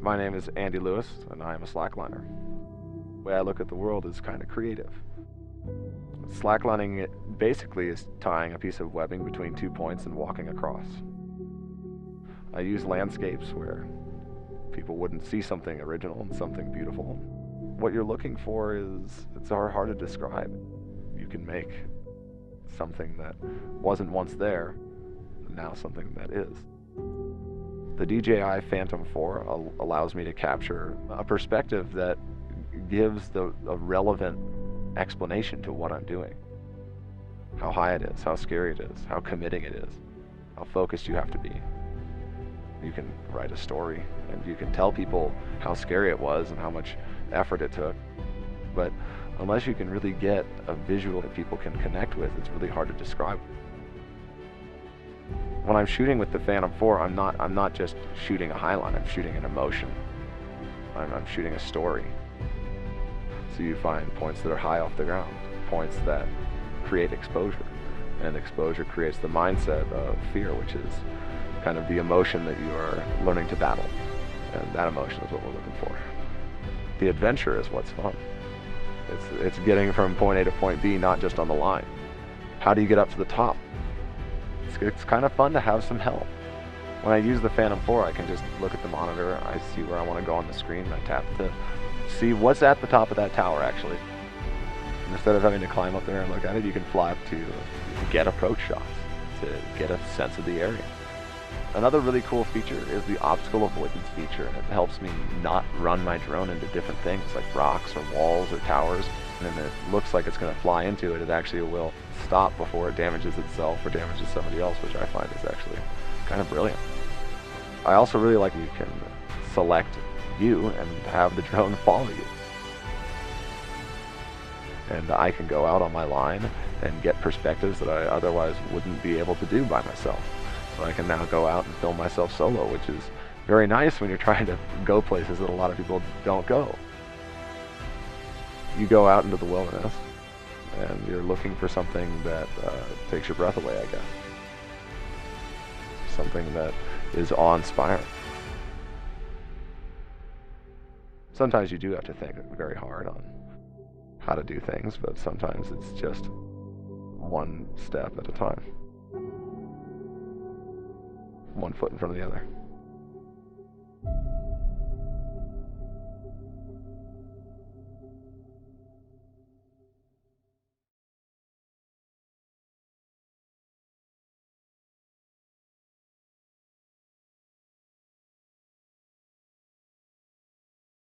My name is Andy Lewis, and I am a slackliner. The way I look at the world is kind of creative. Slacklining basically is tying a piece of webbing between 2 points and walking across. I use landscapes where people wouldn't see something original and something beautiful. What you're looking for is, it's hard to describe. You can make something that wasn't once there, now something that is. The DJI Phantom 4 allows me to capture a perspective that gives a relevant explanation to what I'm doing. How high it is, how scary it is, how committing it is, how focused you have to be. You can write a story and you can tell people how scary it was and how much effort it took. But unless you can really get a visual that people can connect with, it's really hard to describe. When I'm shooting with the Phantom 4, I'm not just shooting a highline, I'm shooting an emotion. I'm shooting a story. So you find points that are high off the ground, points that create exposure. And exposure creates the mindset of fear, which is kind of the emotion that you are learning to battle. And that emotion is what we're looking for. The adventure is what's fun. It's getting from point A to point B, not just on the line. How do you get up to the top? It's kind of fun to have some help. When I use the Phantom 4, I can just look at the monitor, I see where I want to go on the screen, I tap to see what's at the top of that tower actually. And instead of having to climb up there and look at it, you can fly up to get approach shots, to get a sense of the area. Another really cool feature is the obstacle avoidance feature, and it helps me not run my drone into different things like rocks or walls or towers. And it looks like it's going to fly into it, it actually will stop before it damages itself or damages somebody else, which I find is actually kind of brilliant. I also really like you can select you and have the drone follow you. And I can go out on my line and get perspectives that I otherwise wouldn't be able to do by myself. So I can now go out and film myself solo, which is very nice when you're trying to go places that a lot of people don't go. You go out into the wilderness and you're looking for something that takes your breath away, I guess. Something that is awe-inspiring. Sometimes you do have to think very hard on how to do things, but sometimes it's just one step at a time. One foot in front of the other.